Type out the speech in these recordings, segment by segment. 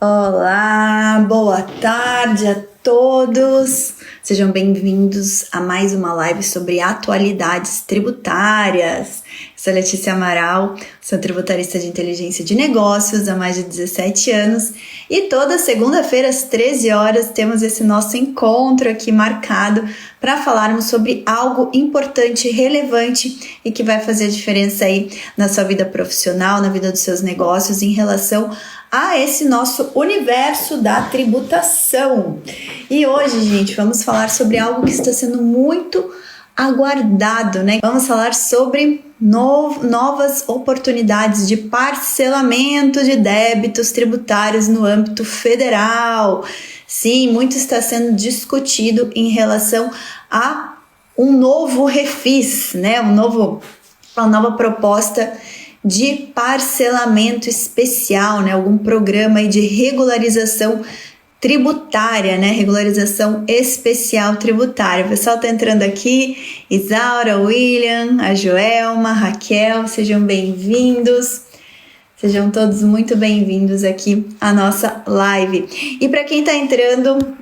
Olá, boa tarde a todos. Sejam bem-vindos a mais uma live sobre atualidades tributárias. Eu sou Letícia Amaral, sou tributarista de inteligência de negócios há mais de 17 anos e toda segunda-feira às 13 horas temos esse nosso encontro aqui marcado para falarmos sobre algo importante, relevante e que vai fazer a diferença aí na sua vida profissional, na vida dos seus negócios em relação a esse nosso universo da tributação. E hoje, gente, vamos falar sobre algo que está sendo muito aguardado, né? Vamos falar sobre novas oportunidades de parcelamento de débitos tributários no âmbito federal. Sim, muito está sendo discutido em relação a um novo refis, né? Uma nova proposta de parcelamento especial, né? Algum programa aí de regularização tributária, né? Regularização especial tributária. O pessoal tá entrando aqui, Isaura, William, a Joelma, a Raquel, sejam bem-vindos. Sejam todos muito bem-vindos aqui à nossa live. E para quem tá entrando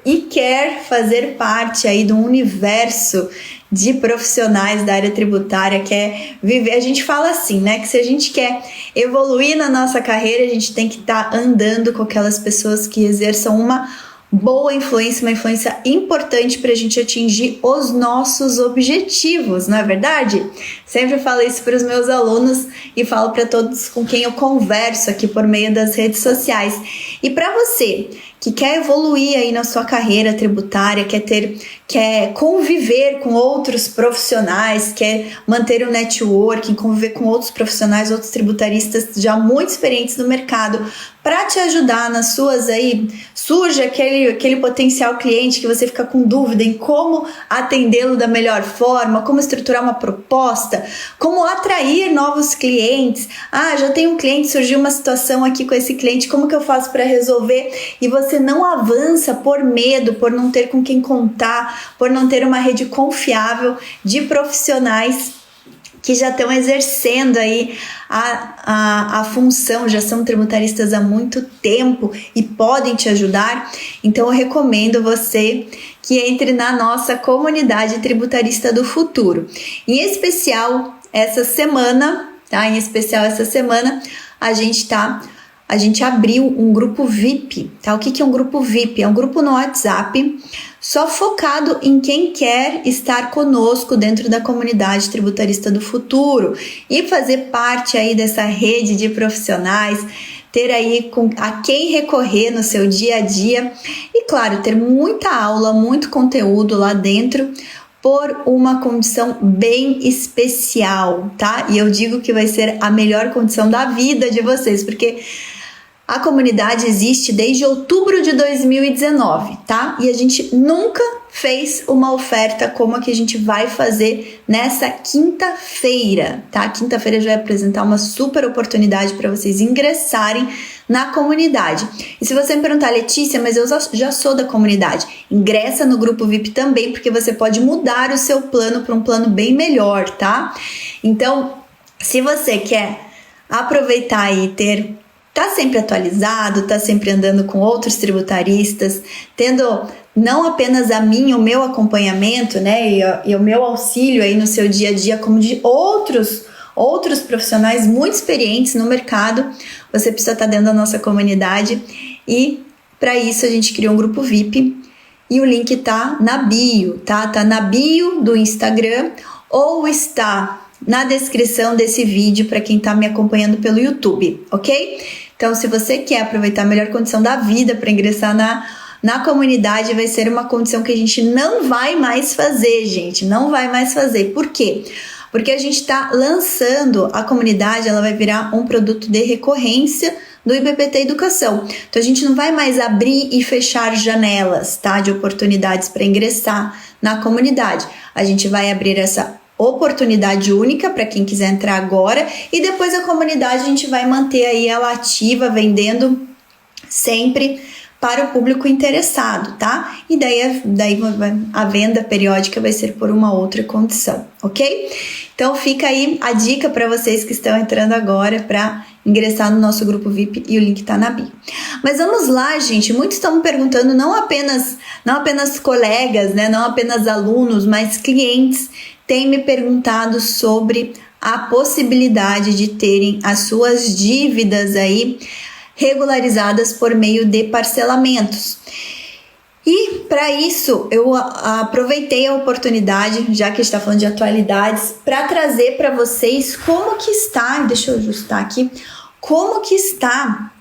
e quer fazer parte aí do universo de profissionais da área tributária, quer viver, a gente fala assim, né, que se a gente quer evoluir na nossa carreira, a gente tem que estar andando com aquelas pessoas que exerçam uma boa influência, uma influência importante para a gente atingir os nossos objetivos, não é verdade? Sempre falo isso para os meus alunos e falo para todos com quem eu converso aqui por meio das redes sociais. E para você que quer evoluir aí na sua carreira tributária, quer conviver com outros profissionais, quer manter o networking, conviver com outros profissionais, outros tributaristas já muito experientes no mercado, para te ajudar nas suas aí, surge aquele potencial cliente que você fica com dúvida em como atendê-lo da melhor forma, como estruturar uma proposta, como atrair novos clientes. Já tenho um cliente, surgiu uma situação aqui com esse cliente, como que eu faço para resolver? E você não avança por medo, por não ter com quem contar, por não ter uma rede confiável de profissionais que já estão exercendo aí a função, já são tributaristas há muito tempo e podem te ajudar. Então eu recomendo você que entre na nossa comunidade tributarista do futuro. Em especial essa semana, a gente abriu um grupo VIP, tá? O que é um grupo VIP? É um grupo no WhatsApp só focado em quem quer estar conosco dentro da comunidade tributarista do futuro e fazer parte aí dessa rede de profissionais, ter aí a quem recorrer no seu dia a dia e, claro, ter muita aula, muito conteúdo lá dentro por uma condição bem especial, tá? E eu digo que vai ser a melhor condição da vida de vocês, porque a comunidade existe desde outubro de 2019, tá? E a gente nunca fez uma oferta como a que a gente vai fazer nessa quinta-feira, tá? Quinta-feira já vai apresentar uma super oportunidade para vocês ingressarem na comunidade. E se você me perguntar, Letícia, mas eu já sou da comunidade, ingressa no grupo VIP também, porque você pode mudar o seu plano para um plano bem melhor, tá? Então, se você quer aproveitar e tá sempre atualizado, tá sempre andando com outros tributaristas, tendo não apenas o meu acompanhamento, né, e o meu auxílio aí no seu dia a dia, como de outros profissionais muito experientes no mercado, você precisa estar dentro da nossa comunidade e para isso a gente criou um grupo VIP e o link tá na bio, tá? Tá na bio do Instagram ou está na descrição desse vídeo para quem está me acompanhando pelo YouTube, ok? Então, se você quer aproveitar a melhor condição da vida para ingressar na comunidade, vai ser uma condição que a gente não vai mais fazer, gente, não vai mais fazer. Por quê? Porque a gente está lançando a comunidade, ela vai virar um produto de recorrência do IBPT Educação. Então, a gente não vai mais abrir e fechar janelas, tá, de oportunidades para ingressar na comunidade. A gente vai abrir essa oportunidade única para quem quiser entrar agora e depois a comunidade a gente vai manter aí ela ativa, vendendo sempre para o público interessado, tá? E daí a venda periódica vai ser por uma outra condição, ok? Então fica aí a dica para vocês que estão entrando agora para ingressar no nosso grupo VIP e o link tá na bio. Mas vamos lá, gente. Muitos estão me perguntando, não apenas colegas, né? Não apenas alunos, mas clientes têm me perguntado sobre a possibilidade de terem as suas dívidas aí regularizadas por meio de parcelamentos. E para isso eu aproveitei a oportunidade, já que a gente está falando de atualidades, para trazer para vocês como que está, deixa eu ajustar aqui, como que está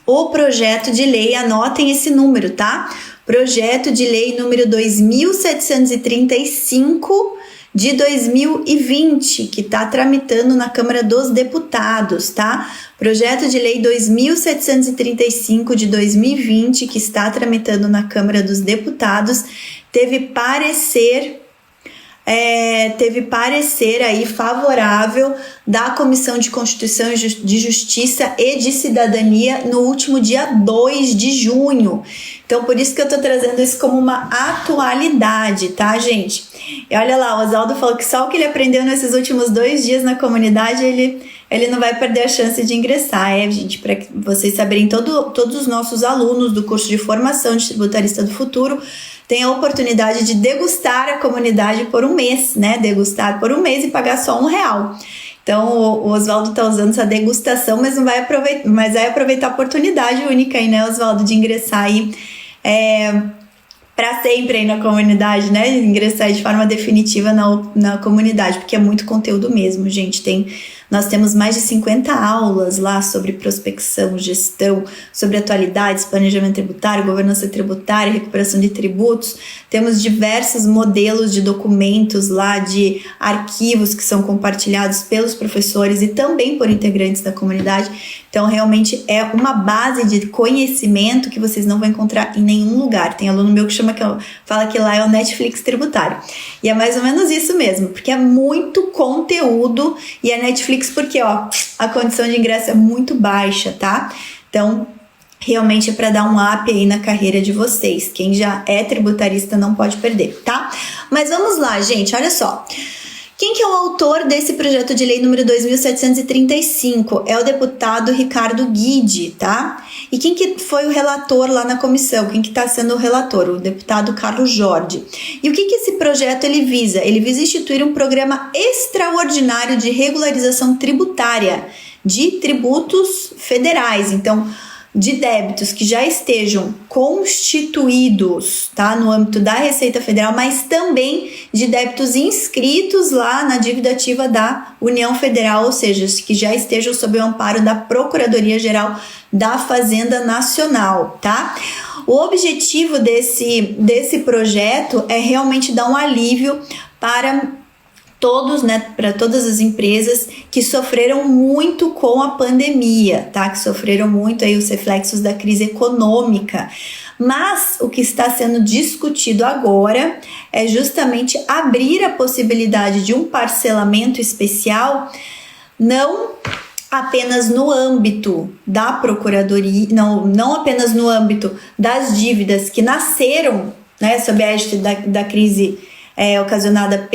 o projeto de lei, anotem esse número, tá? Projeto de lei número 2735 de 2020, que está tramitando na Câmara dos Deputados, tá? Projeto de lei 2735 de 2020, que está tramitando na Câmara dos Deputados, teve parecer aí favorável da Comissão de Constituição e de Justiça e de Cidadania no último dia 2 de junho. Então, por isso que eu tô trazendo isso como uma atualidade, tá, gente? E olha lá, o Oswaldo falou que só o que ele aprendeu nesses últimos 2 dias na comunidade, ele não vai perder a chance de ingressar, gente, para vocês saberem, todos os nossos alunos do curso de formação de tributarista do futuro têm a oportunidade de degustar a comunidade por um mês, né? Degustar por um mês e pagar só R$1. Então, o Oswaldo está usando essa degustação, mas vai aproveitar a oportunidade única aí, né, Oswaldo, de ingressar aí para sempre aí na comunidade, né? Ingressar de forma definitiva na comunidade, porque é muito conteúdo mesmo, gente. Nós temos mais de 50 aulas lá sobre prospecção, gestão, sobre atualidades, planejamento tributário, governança tributária, recuperação de tributos. Temos diversos modelos de documentos lá, de arquivos que são compartilhados pelos professores e também por integrantes da comunidade. Então, realmente é uma base de conhecimento que vocês não vão encontrar em nenhum lugar. Tem aluno meu que fala que lá é o Netflix tributário. E é mais ou menos isso mesmo, porque é muito conteúdo e é Netflix porque, a condição de ingresso é muito baixa, tá? Então, realmente é para dar um up aí na carreira de vocês. Quem já é tributarista não pode perder, tá? Mas vamos lá, gente, olha só. Quem que é o autor desse projeto de lei número 2735? É o deputado Ricardo Guidi, tá? E quem que foi o relator lá na comissão? Quem que está sendo o relator? O deputado Carlos Jorge. E o que esse projeto ele visa? Ele visa instituir um programa extraordinário de regularização tributária de tributos federais. Então, de débitos que já estejam constituídos, tá, no âmbito da Receita Federal, mas também de débitos inscritos lá na dívida ativa da União Federal, ou seja, que já estejam sob o amparo da Procuradoria-Geral da Fazenda Nacional, tá? O objetivo desse projeto é realmente dar um alívio para todas as empresas que sofreram muito com a pandemia, tá? Que sofreram muito aí os reflexos da crise econômica. Mas o que está sendo discutido agora é justamente abrir a possibilidade de um parcelamento especial, não apenas no âmbito da Procuradoria, não apenas no âmbito das dívidas que nasceram, né, sob a égide da crise ocasionada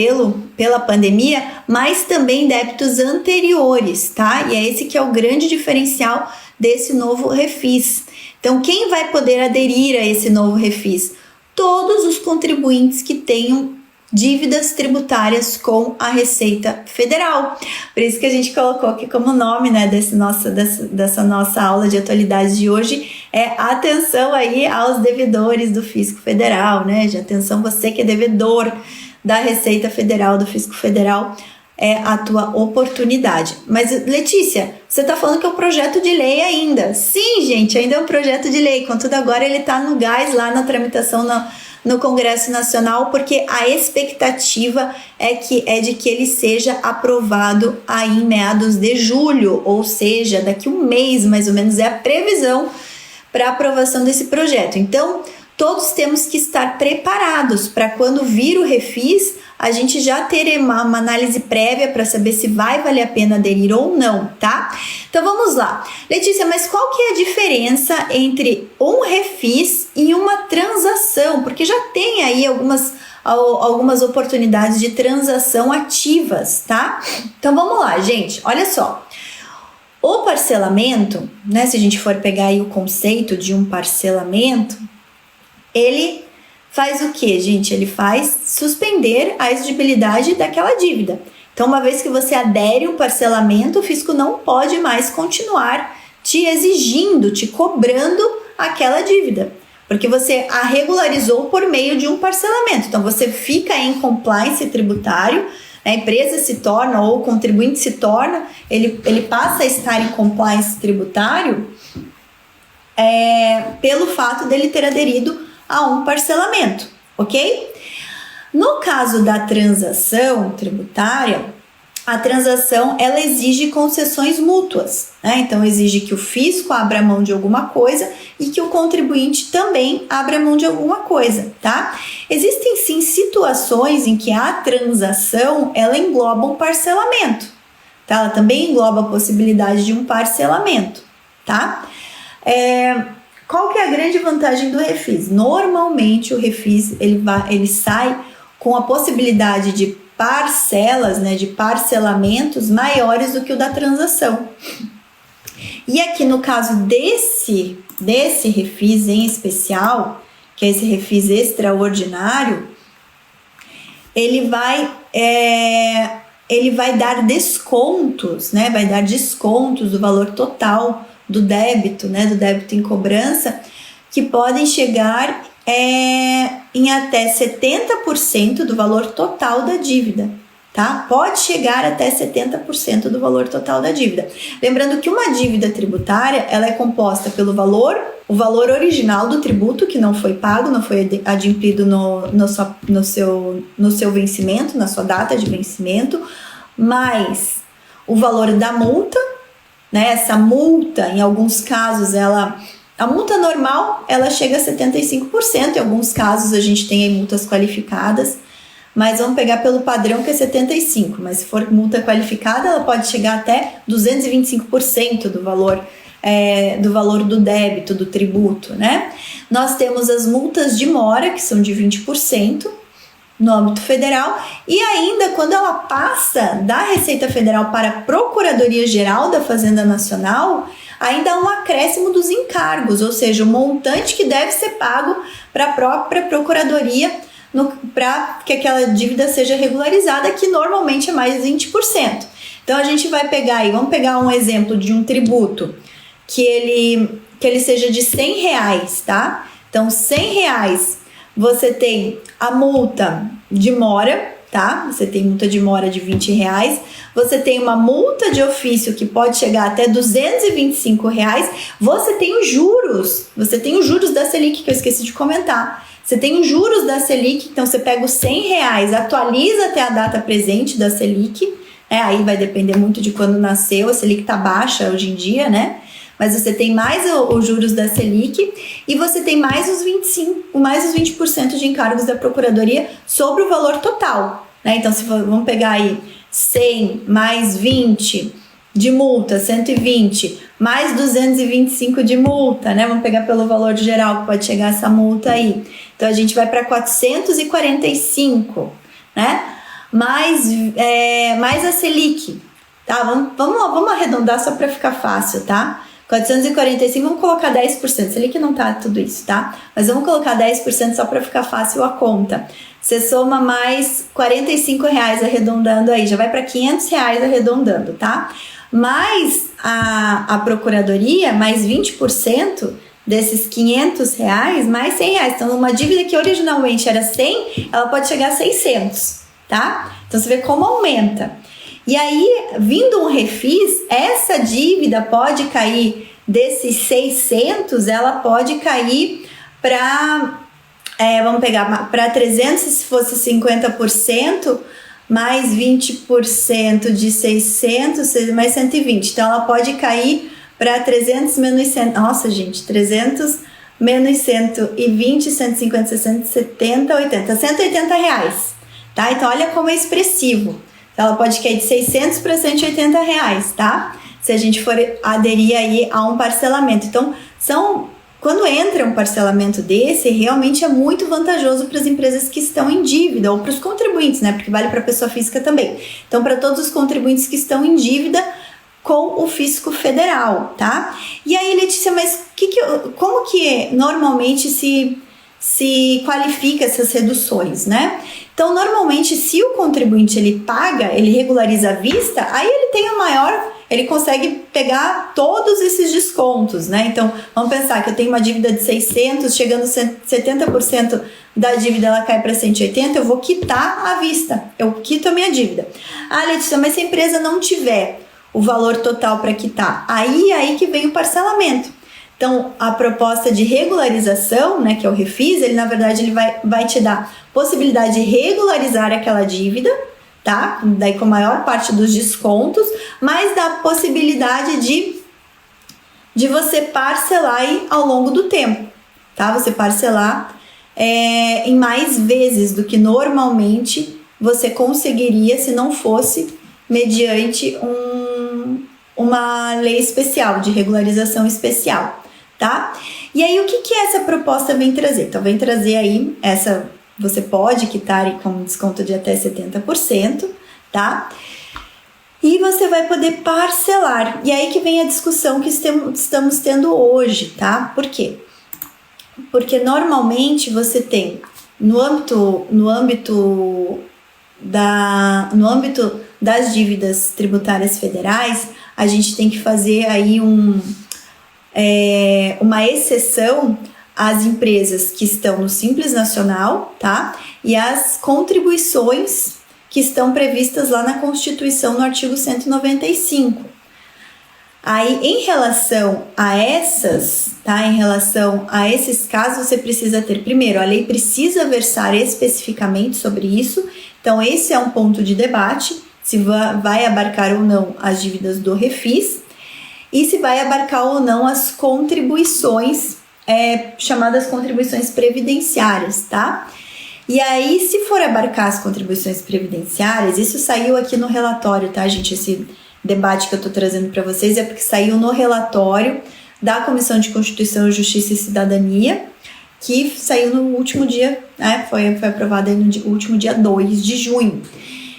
pela pandemia, mas também débitos anteriores, tá? E é esse que é o grande diferencial desse novo refis. Então, quem vai poder aderir a esse novo refis? Todos os contribuintes que tenham dívidas tributárias com a Receita Federal. Por isso que a gente colocou aqui como nome, né, dessa nossa aula de atualidades de hoje, atenção aí aos devedores do Fisco Federal, né? De atenção você que é devedor da Receita Federal, do Fisco Federal, é a tua oportunidade. Mas, Letícia, você tá falando que é um projeto de lei ainda. Sim, gente, ainda é um projeto de lei. Contudo, agora ele tá no gás lá na tramitação no Congresso Nacional, porque a expectativa é de que ele seja aprovado aí em meados de julho, ou seja, daqui um mês mais ou menos é a previsão para aprovação desse projeto. Então, todos temos que estar preparados para quando vir o refis, a gente já ter uma análise prévia para saber se vai valer a pena aderir ou não, tá? Então vamos lá. Letícia, mas qual que é a diferença entre um refis e uma transação? Porque já tem aí algumas oportunidades de transação ativas, tá? Então vamos lá, gente, olha só. O parcelamento, né, se a gente for pegar aí o conceito de um parcelamento, ele faz o quê, gente? Ele faz suspender a exigibilidade daquela dívida. Então, uma vez que você adere ao parcelamento, o fisco não pode mais continuar te exigindo, te cobrando aquela dívida, porque você a regularizou por meio de um parcelamento. Então, você fica em compliance tributário, a empresa se torna, ou o contribuinte se torna, ele passa a estar em compliance tributário pelo fato dele ter aderido a um parcelamento, ok? No caso da transação tributária, a transação ela exige concessões mútuas, né? Então exige que o fisco abra mão de alguma coisa e que o contribuinte também abra mão de alguma coisa, tá? Existem sim situações em que a transação ela engloba um parcelamento, tá? Ela também engloba a possibilidade de um parcelamento, tá? Qual que é a grande vantagem do refis? Normalmente o refis ele sai com a possibilidade de parcelas, né, de parcelamentos maiores do que o da transação. E aqui no caso desse refis em especial, que é esse refis extraordinário, ele vai dar descontos, né, vai dar descontos do valor total do débito, né, do débito em cobrança, que podem chegar em até 70% do valor total da dívida, tá? Pode chegar até 70% do valor total da dívida. Lembrando que uma dívida tributária, ela é composta pelo o valor original do tributo que não foi pago, não foi adimplido no seu vencimento, na sua data de vencimento, mais o valor da multa, né? Essa multa, em alguns casos, a multa normal, ela chega a 75%, em alguns casos a gente tem aí multas qualificadas, mas vamos pegar pelo padrão que é 75%, mas se for multa qualificada, ela pode chegar até 225% do valor do débito, do tributo, né? Nós temos as multas de mora, que são de 20%, no âmbito federal, e ainda quando ela passa da Receita Federal para a Procuradoria-Geral da Fazenda Nacional, ainda há um acréscimo dos encargos, ou seja, o montante que deve ser pago para a própria Procuradoria para que aquela dívida seja regularizada, que normalmente é mais de 20%. Então a gente vai pegar aí, vamos pegar um exemplo de um tributo que ele seja de R$100, tá? Então R$100 você tem a multa de mora, tá? Você tem multa de mora de R$20, você tem uma multa de ofício que pode chegar até R$225, você tem os juros da Selic, que eu esqueci de comentar. Você tem os juros da Selic, então você pega os R$100, atualiza até a data presente da Selic, aí vai depender muito de quando nasceu, a Selic tá baixa hoje em dia, né? Mas você tem mais os juros da Selic e você tem mais os 20% de encargos da Procuradoria sobre o valor total, né? Então, vamos pegar aí 100 mais 20 de multa, 120, mais 225 de multa, né? Vamos pegar pelo valor geral que pode chegar essa multa aí. Então, a gente vai para 445, né? Mais a Selic, tá? Vamos arredondar só para ficar fácil, tá? 445, vamos colocar 10%, Selic não tá tudo isso, tá? Mas vamos colocar 10% só para ficar fácil a conta. Você soma mais R$45 arredondando aí, já vai para R$500 arredondando, tá? Mais a Procuradoria, mais 20% desses R$500, mais R$100. Então, uma dívida que originalmente era 100, ela pode chegar a 600, tá? Então, você vê como aumenta. E aí, vindo um refis, essa dívida pode cair desses 600, ela pode cair para, vamos pegar, para 300 se fosse 50%, mais 20% de 600, mais 120. Então, ela pode cair para 300 menos 100. Nossa, gente, 300 menos 120, 150, 60, 70, 80. R$180, tá? Então, olha como é expressivo. Ela pode cair de 600 para R$180, tá? Se a gente for aderir aí a um parcelamento. Então, quando entra um parcelamento desse, realmente é muito vantajoso para as empresas que estão em dívida, ou para os contribuintes, né? Porque vale para a pessoa física também. Então, para todos os contribuintes que estão em dívida, com o fisco federal, tá? E aí, Letícia, mas como que normalmente se qualifica essas reduções, né? Então, normalmente, se o contribuinte ele paga, ele regulariza à vista, aí ele consegue pegar todos esses descontos, né? Então, vamos pensar que eu tenho uma dívida de 600, chegando 70% da dívida ela cai para 180, eu vou quitar à vista, eu quito a minha dívida. Ah, Letícia, mas se a empresa não tiver o valor total para quitar, aí que vem o parcelamento. Então, a proposta de regularização, né, que é o Refis, ele na verdade ele vai te dar possibilidade de regularizar aquela dívida, tá? Daí com a maior parte dos descontos, mas dá possibilidade de você parcelar aí ao longo do tempo, tá? Você parcelar em mais vezes do que normalmente você conseguiria se não fosse mediante uma lei especial, de regularização especial, tá? E aí, o que essa proposta vem trazer? Então, vem trazer aí você pode quitar com desconto de até 70%, tá? E você vai poder parcelar. E aí que vem a discussão que estamos tendo hoje, tá? Por quê? Porque normalmente você tem, no âmbito das dívidas tributárias federais, a gente tem que fazer aí uma exceção às empresas que estão no Simples Nacional, tá? E às contribuições que estão previstas lá na Constituição, no artigo 195. Aí, em relação a em relação a esses casos, você precisa ter, primeiro, a lei precisa versar especificamente sobre isso. Então, esse é um ponto de debate, se vai abarcar ou não as dívidas do Refis e se vai abarcar ou não as contribuições, chamadas contribuições previdenciárias, tá? E aí, se for abarcar as contribuições previdenciárias, isso saiu aqui no relatório, tá, gente? Esse debate que eu tô trazendo para vocês é porque saiu no relatório da Comissão de Constituição, Justiça e Cidadania, que saiu no último dia, né? Foi aprovado aí no último dia 2 de junho.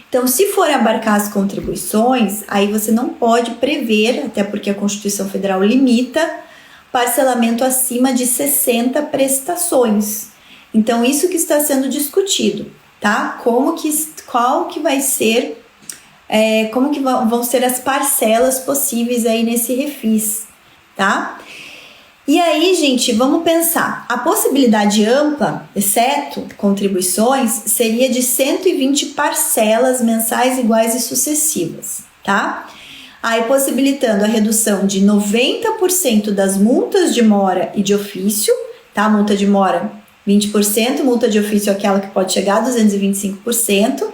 Então, se for abarcar as contribuições, aí você não pode prever, até porque a Constituição Federal limita parcelamento acima de 60 prestações. Então, isso que está sendo discutido, tá? Como que vão ser as parcelas possíveis aí nesse Refis, tá? E aí, gente, vamos pensar. A possibilidade ampla, exceto contribuições, seria de 120 parcelas mensais iguais e sucessivas, tá? Aí, possibilitando a redução de 90% das multas de mora e de ofício, tá? Multa de mora, 20%, multa de ofício aquela que pode chegar a 225%.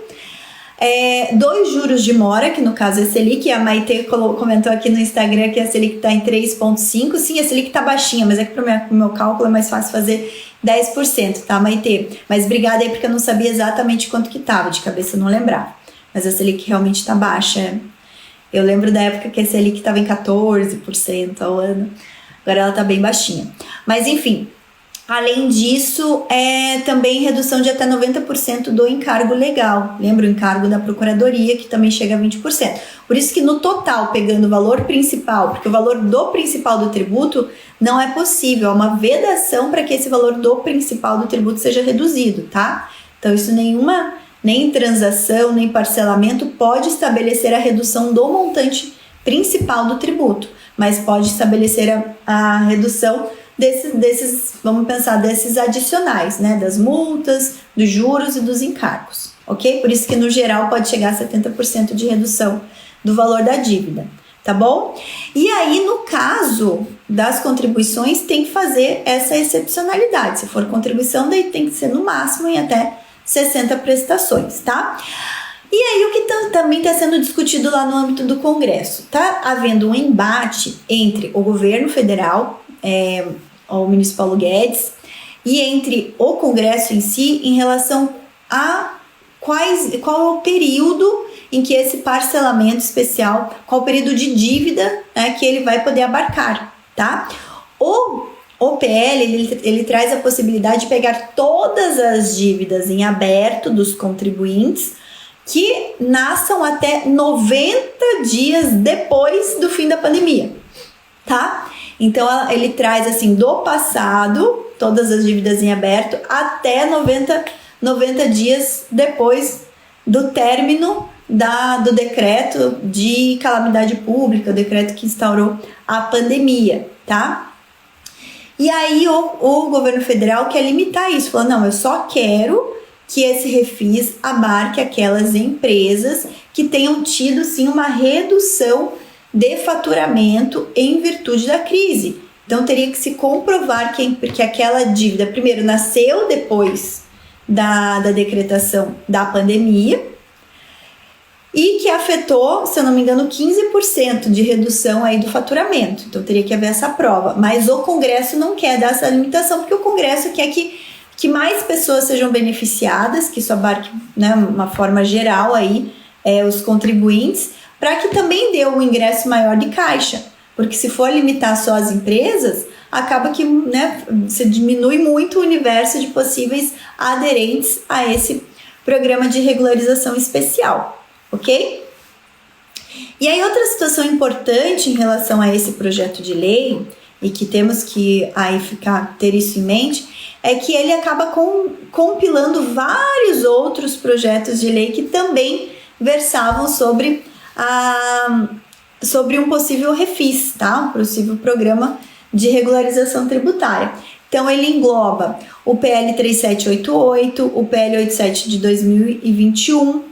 2 juros de mora, que no caso é a Selic, e a Maite comentou aqui no Instagram que a Selic está em 3,5%. Sim, a Selic está baixinha, mas é que para o meu cálculo é mais fácil fazer 10%, tá, Maite? Mas obrigada aí, porque eu não sabia exatamente quanto que estava, de cabeça eu não lembrava. Mas a Selic realmente está baixa. Eu lembro da época que a Selic estava em 14% ao ano, agora ela está bem baixinha. Mas enfim, além disso, também redução de até 90% do encargo legal. Lembra o encargo da Procuradoria, que também chega a 20%. Por isso que no total, pegando o valor principal, porque o valor do principal do tributo não é possível, é uma vedação para que esse valor do principal do tributo seja reduzido, tá? Então, isso nem transação, nem parcelamento pode estabelecer a redução do montante principal do tributo, mas pode estabelecer a redução desses, vamos pensar, desses adicionais, né? Das multas, dos juros e dos encargos, ok? Por isso que no geral pode chegar a 70% de redução do valor da dívida, tá bom? E aí, no caso das contribuições, tem que fazer essa excepcionalidade. Se for contribuição, daí tem que ser no máximo em até 60 prestações, tá? E aí, o que também está sendo discutido lá no âmbito do Congresso? Tá havendo um embate entre o governo federal, o ministro Paulo Guedes, e entre o Congresso em si, em relação a qual é o período em que esse parcelamento especial, qual o período de dívida, né, que ele vai poder abarcar, tá? O PL, ele traz a possibilidade de pegar todas as dívidas em aberto dos contribuintes que nasçam até 90 dias depois do fim da pandemia, tá? Então ele traz assim do passado, todas as dívidas em aberto, até 90 dias depois do término do decreto de calamidade pública, o decreto que instaurou a pandemia, tá? E aí o governo federal quer limitar isso, falando, não, eu só quero que esse refis abarque aquelas empresas que tenham tido sim uma redução de faturamento em virtude da crise. Então teria que se comprovar que aquela dívida primeiro nasceu depois da decretação da pandemia e que afetou, se eu não me engano, 15% de redução aí do faturamento. Então teria que haver essa prova. Mas o Congresso não quer dar essa limitação, porque o Congresso quer que mais pessoas sejam beneficiadas, que isso abarque, né, uma forma geral aí, os contribuintes, para que também dê um ingresso maior de caixa. Porque se for limitar só as empresas, acaba que, né, se diminui muito o universo de possíveis aderentes a esse programa de regularização especial, ok? E aí outra situação importante em relação a esse projeto de lei, e que temos que aí ter isso em mente, é que ele acaba compilando vários outros projetos de lei que também versavam sobre um possível refis, tá? Um possível programa de regularização tributária. Então ele engloba o PL 3788, o PL 87 de 2021,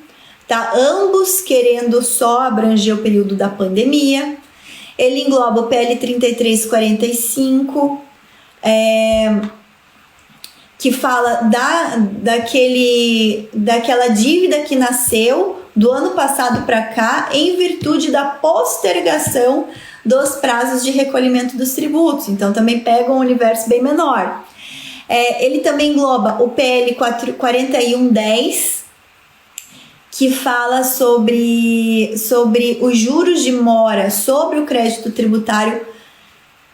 tá? Ambos querendo só abranger o período da pandemia. Ele engloba o PL 3345, que fala daquela dívida que nasceu do ano passado para cá em virtude da postergação dos prazos de recolhimento dos tributos. Então também pega um universo bem menor. Ele também engloba o PL 4110, que fala sobre os juros de mora sobre o crédito tributário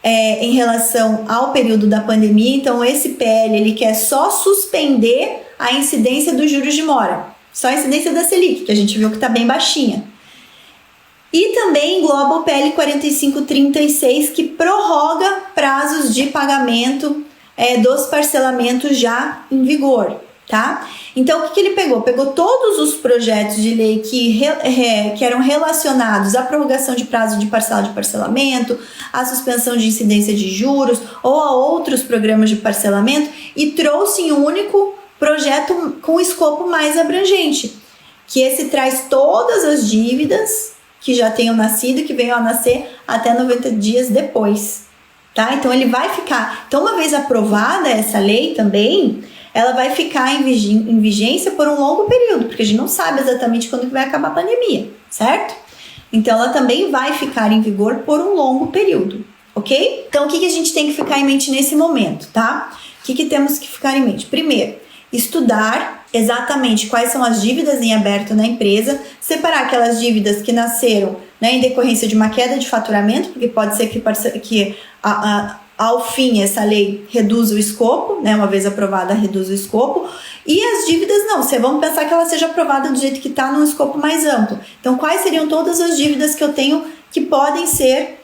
em relação ao período da pandemia. Então esse PL ele quer só suspender a incidência dos juros de mora, só a incidência da Selic, que a gente viu que está bem baixinha. E também engloba o PL 4536, que prorroga prazos de pagamento dos parcelamentos já em vigor, tá? Então o que ele pegou? Pegou todos os projetos de lei que eram relacionados à prorrogação de prazo de parcela de parcelamento, à suspensão de incidência de juros ou a outros programas de parcelamento e trouxe em um único projeto com escopo mais abrangente, que esse traz todas as dívidas que já tenham nascido e que venham a nascer até 90 dias depois, tá? Então ele vai ficar, então uma vez aprovada essa lei também, ela vai ficar em vigência por um longo período, porque a gente não sabe exatamente quando que vai acabar a pandemia, certo? Então ela também vai ficar em vigor por um longo período, ok? Então o que a gente tem que ficar em mente nesse momento, tá? O que temos que ficar em mente? Primeiro, estudar exatamente quais são as dívidas em aberto na empresa, separar aquelas dívidas que nasceram, né, em decorrência de uma queda de faturamento, porque pode ser que ao fim essa lei reduz o escopo, né, uma vez aprovada reduz o escopo, e as dívidas não, vamos pensar que ela seja aprovada do jeito que está num escopo mais amplo. Então quais seriam todas as dívidas que eu tenho que podem ser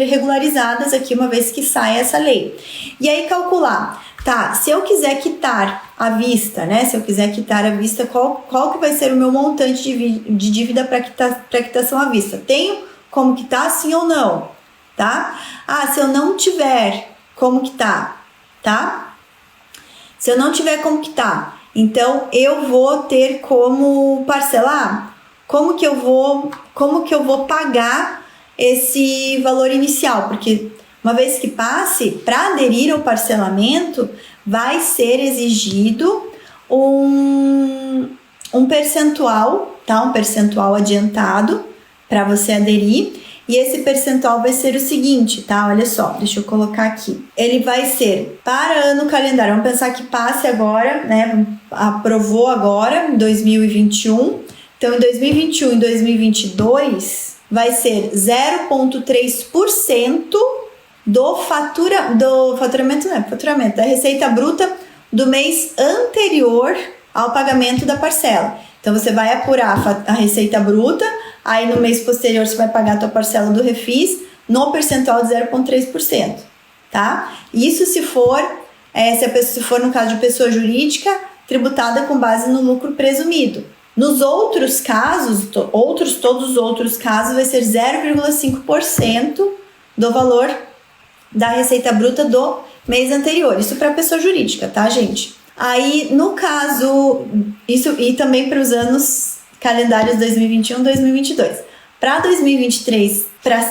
regularizadas aqui uma vez que sai essa lei. E aí calcular, tá, se eu quiser quitar à vista, né, qual que vai ser o meu montante de dívida para quitação à vista? Tenho como quitar, sim ou não? Tá? Se eu não tiver como quitar, tá? Se eu não tiver como quitar, então eu vou ter como parcelar? Como que eu vou pagar esse valor inicial? Porque uma vez que passe, para aderir ao parcelamento, vai ser exigido um percentual, tá? Um percentual adiantado para você aderir. E esse percentual vai ser o seguinte, tá? Olha só, deixa eu colocar aqui. Ele vai ser para ano calendário. Vamos pensar que passe agora, né? Aprovou agora, em 2021. Então, em 2021 e 2022, vai ser 0,3% do faturamento, da receita bruta do mês anterior ao pagamento da parcela. Então, você vai apurar a receita bruta, aí no mês posterior você vai pagar a tua parcela do refis no percentual de 0,3%, tá? Isso se for, se for no caso de pessoa jurídica, tributada com base no lucro presumido. Nos outros casos, todos os outros casos, vai ser 0,5% do valor da receita bruta do mês anterior. Isso para pessoa jurídica, tá, gente? Aí, no caso, isso e também para os anos calendários 2021 e 2022. Para 2023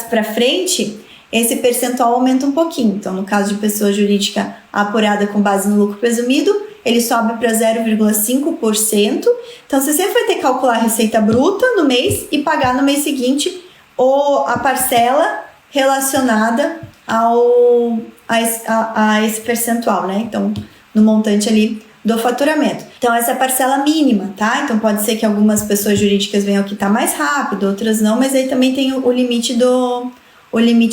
para frente, esse percentual aumenta um pouquinho. Então, no caso de pessoa jurídica apurada com base no lucro presumido, ele sobe para 0,5%. Então, você sempre vai ter que calcular a receita bruta no mês e pagar no mês seguinte a parcela relacionada a esse percentual, né? Então, no montante ali do faturamento. Então, essa é a parcela mínima, tá? Então, pode ser que algumas pessoas jurídicas venham quitar mais rápido, outras não, mas aí também tem o limite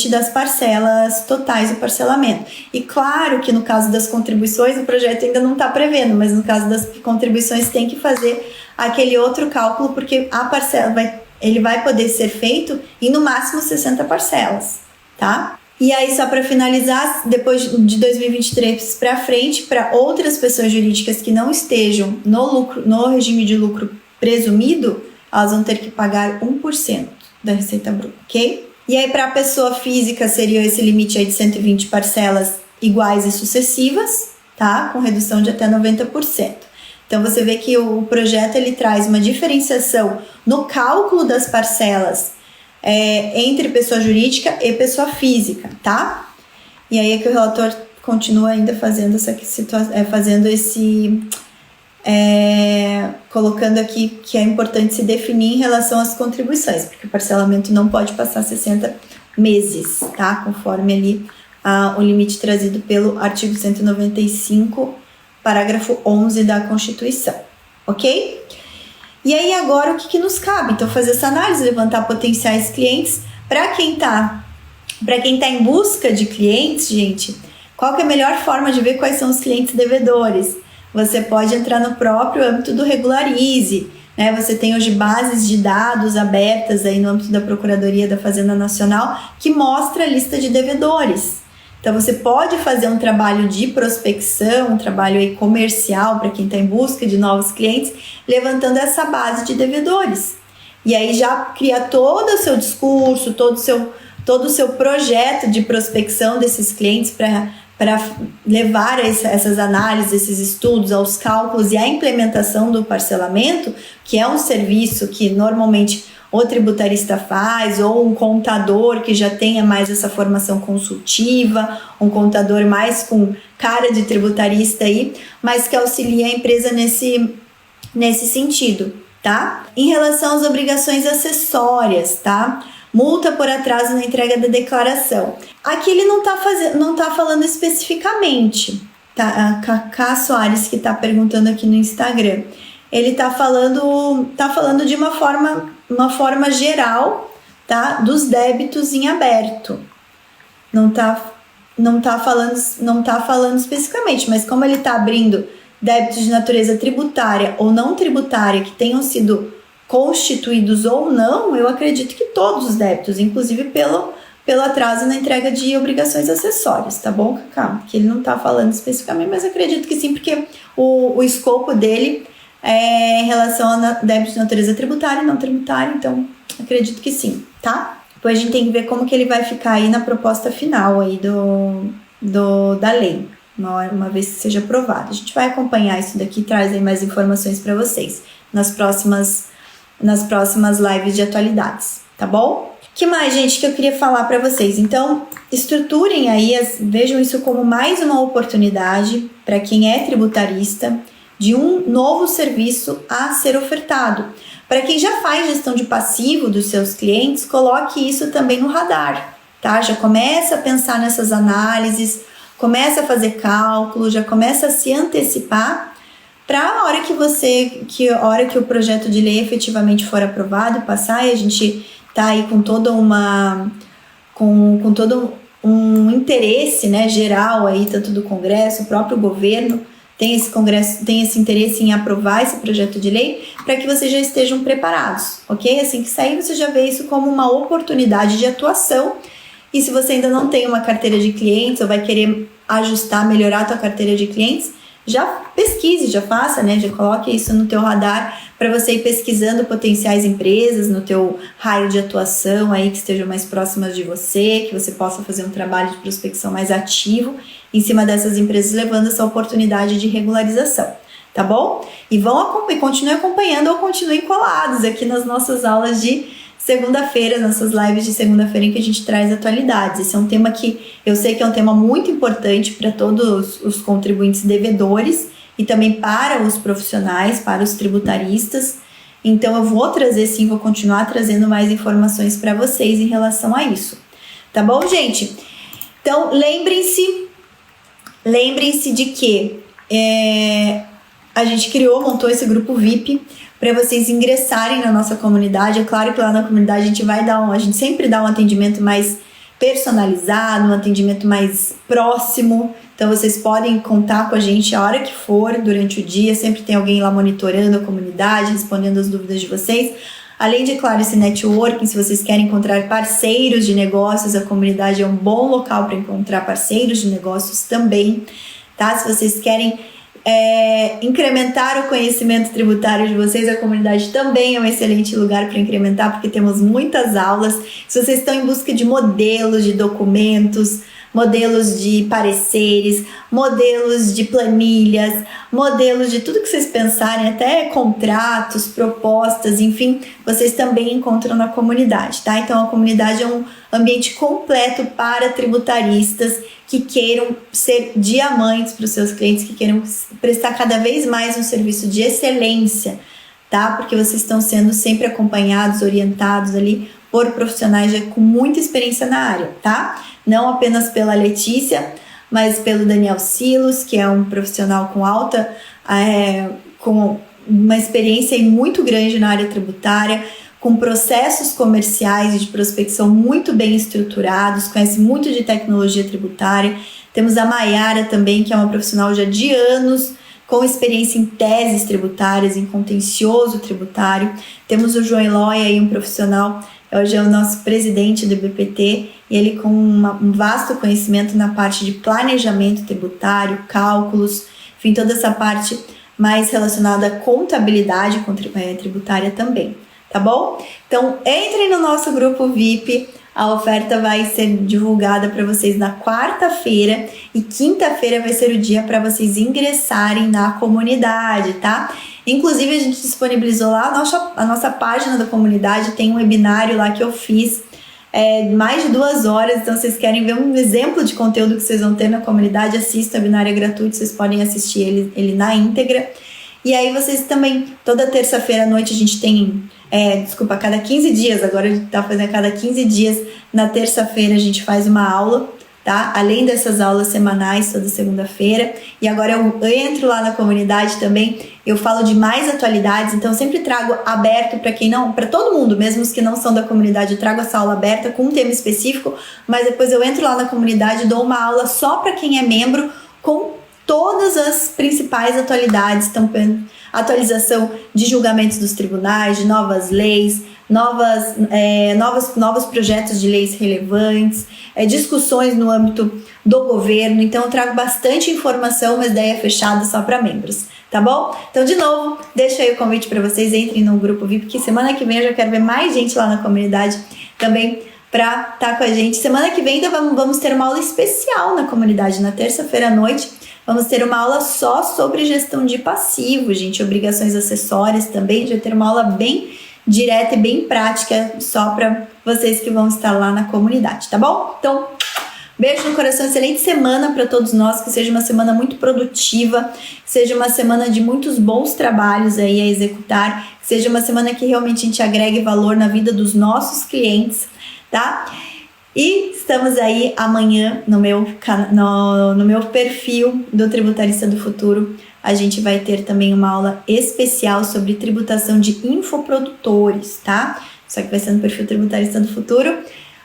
das parcelas totais do parcelamento. E claro que no caso das contribuições, o projeto ainda não está prevendo, mas no caso das contribuições tem que fazer aquele outro cálculo, porque a parcela ele vai poder ser feito em no máximo 60 parcelas, tá? E aí, só para finalizar, depois de 2023 para frente, para outras pessoas jurídicas que não estejam no regime de lucro presumido, elas vão ter que pagar 1% da receita bruta, ok? E aí, para a pessoa física, seria esse limite aí de 120 parcelas iguais e sucessivas, tá? Com redução de até 90%. Então, você vê que o projeto ele traz uma diferenciação no cálculo das parcelas entre pessoa jurídica e pessoa física, tá? E aí é que o relator continua ainda fazendo colocando aqui que é importante se definir em relação às contribuições, porque o parcelamento não pode passar 60 meses, tá? Conforme ali o limite trazido pelo artigo 195, parágrafo 11 da Constituição, ok? E aí agora o que nos cabe? Então, fazer essa análise, levantar potenciais clientes. Para quem tá em busca de clientes, gente, qual que é a melhor forma de ver quais são os clientes devedores? Você pode entrar no próprio âmbito do Regularize, né? Você tem hoje bases de dados abertas aí no âmbito da Procuradoria da Fazenda Nacional que mostra a lista de devedores. Então, você pode fazer um trabalho de prospecção, um trabalho aí comercial para quem está em busca de novos clientes, levantando essa base de devedores. E aí já cria todo o seu discurso, todo o seu projeto de prospecção desses clientes para levar essas análises, esses estudos aos cálculos e à implementação do parcelamento, que é um serviço que normalmente o tributarista faz, ou um contador que já tenha mais essa formação consultiva, um contador mais com cara de tributarista aí, mas que auxilia a empresa nesse sentido, tá? Em relação às obrigações acessórias, tá? Multa por atraso na entrega da declaração. Aqui ele não tá falando especificamente, tá? A Cacá Soares que tá perguntando aqui no Instagram. Ele tá falando de uma forma geral, tá? Dos débitos em aberto. Não tá falando especificamente, mas como ele tá abrindo débitos de natureza tributária ou não tributária que tenham sido constituídos ou não, eu acredito que todos os débitos, inclusive pelo atraso na entrega de obrigações acessórias, tá bom, Cacá? Que ele não tá falando especificamente, mas acredito que sim, porque o escopo dele em relação a débitos de natureza tributária e não tributária, então acredito que sim, tá? Depois a gente tem que ver como que ele vai ficar aí na proposta final aí da lei, uma vez que seja aprovado. A gente vai acompanhar isso daqui e traz aí mais informações para vocês nas próximas lives de atualidades, tá bom? O que mais, gente, que eu queria falar para vocês? Então, estruturem aí, vejam isso como mais uma oportunidade para quem é tributarista, de um novo serviço a ser ofertado. Para quem já faz gestão de passivo dos seus clientes, coloque isso também no radar, tá? Já começa a pensar nessas análises, começa a fazer cálculo, já começa a se antecipar para a hora que o projeto de lei efetivamente for aprovado, passar, e a gente tá aí com todo um interesse, né, geral aí, tanto do Congresso, o próprio governo, tem esse congresso, tem esse interesse em aprovar esse projeto de lei, para que vocês já estejam preparados, ok? Assim que sair, você já vê isso como uma oportunidade de atuação. E se você ainda não tem uma carteira de clientes ou vai querer ajustar, melhorar a tua carteira de clientes, já pesquise, já faça, né? Já coloque isso no teu radar para você ir pesquisando potenciais empresas no teu raio de atuação aí que estejam mais próximas de você, que você possa fazer um trabalho de prospecção mais ativo em cima dessas empresas, levando essa oportunidade de regularização, tá bom? E continuem acompanhando ou continuem colados aqui nas nossas aulas de segunda-feira, nossas lives de segunda-feira em que a gente traz atualidades. Esse é um tema que eu sei que é um tema muito importante para todos os contribuintes devedores e também para os profissionais, para os tributaristas. Então eu vou trazer sim, vou continuar trazendo mais informações para vocês em relação a isso. Tá bom, gente? Então lembrem-se de que a gente montou esse grupo VIP para vocês ingressarem na nossa comunidade. É claro que lá na comunidade a gente sempre dá um atendimento mais personalizado, um atendimento mais próximo. Então vocês podem contar com a gente a hora que for, durante o dia, sempre tem alguém lá monitorando a comunidade, respondendo as dúvidas de vocês. Além de, claro, esse networking, se vocês querem encontrar parceiros de negócios, a comunidade é um bom local para encontrar parceiros de negócios também, tá? Se vocês querem incrementar o conhecimento tributário de vocês, a comunidade também é um excelente lugar para incrementar, porque temos muitas aulas. Se vocês estão em busca de modelos de documentos, modelos de pareceres, modelos de planilhas, modelos de tudo que vocês pensarem, até contratos, propostas, enfim, vocês também encontram na comunidade, tá? Então a comunidade é um ambiente completo para tributaristas que queiram ser diamantes para os seus clientes, que queiram prestar cada vez mais um serviço de excelência, tá? Porque vocês estão sendo sempre acompanhados, orientados ali por profissionais já com muita experiência na área, tá? Não apenas pela Letícia, mas pelo Daniel Silos, que é um profissional com uma experiência muito grande na área tributária, com processos comerciais e de prospecção muito bem estruturados, conhece muito de tecnologia tributária. Temos a Maiara também, que é uma profissional já de anos, com experiência em teses tributárias, em contencioso tributário. Temos o João Eloy, aí, um profissional, hoje é o nosso presidente do BPT, e ele com um vasto conhecimento na parte de planejamento tributário, cálculos, enfim, toda essa parte mais relacionada à contabilidade tributária também. Tá bom? Então, entrem no nosso grupo VIP, a oferta vai ser divulgada para vocês na quarta-feira e quinta-feira vai ser o dia para vocês ingressarem na comunidade, tá? Inclusive, a gente disponibilizou lá a nossa página da comunidade, tem um webinário lá que eu fiz, mais de 2 horas, então vocês querem ver um exemplo de conteúdo que vocês vão ter na comunidade, assistam, o webinário é gratuito, vocês podem assistir ele na íntegra. E aí vocês também, toda terça-feira à noite a gente tem, a cada 15 dias, agora a gente tá fazendo a cada 15 dias, na terça-feira a gente faz uma aula, tá? Além dessas aulas semanais, toda segunda-feira, e agora eu entro lá na comunidade também, eu falo de mais atualidades, então eu sempre trago aberto para todo mundo, mesmo os que não são da comunidade, eu trago essa aula aberta com um tema específico, mas depois eu entro lá na comunidade e dou uma aula só para quem é membro, com todas as principais atualidades, então atualização de julgamentos dos tribunais, de novas leis, novos projetos de leis relevantes, discussões no âmbito do governo. Então eu trago bastante informação, mas daí é fechada só para membros, tá bom? Então, de novo, deixa aí o convite para vocês, entrem no grupo VIP, que semana que vem eu já quero ver mais gente lá na comunidade também para estar com a gente. Semana que vem ainda vamos ter uma aula especial na comunidade, na terça-feira à noite. Vamos ter uma aula só sobre gestão de passivo, gente, obrigações acessórias também. A gente vai ter uma aula bem direta e bem prática só para vocês que vão estar lá na comunidade, tá bom? Então, beijo no coração, excelente semana para todos nós, que seja uma semana muito produtiva, que seja uma semana de muitos bons trabalhos aí a executar, que seja uma semana que realmente a gente agregue valor na vida dos nossos clientes, tá? E estamos aí amanhã no meu perfil do Tributarista do Futuro. A gente vai ter também uma aula especial sobre tributação de infoprodutores, tá? Só que vai ser no perfil Tributarista do Futuro.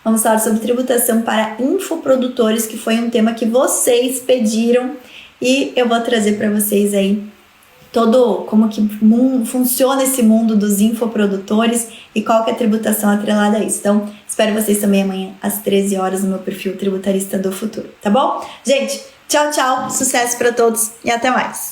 Vamos falar sobre tributação para infoprodutores, que foi um tema que vocês pediram e eu vou trazer para vocês aí todo como que funciona esse mundo dos infoprodutores e qual que é a tributação atrelada a isso. Então, espero vocês também amanhã às 13 horas no meu perfil Tributarista do Futuro, tá bom? Gente, tchau, tchau, sucesso para todos e até mais!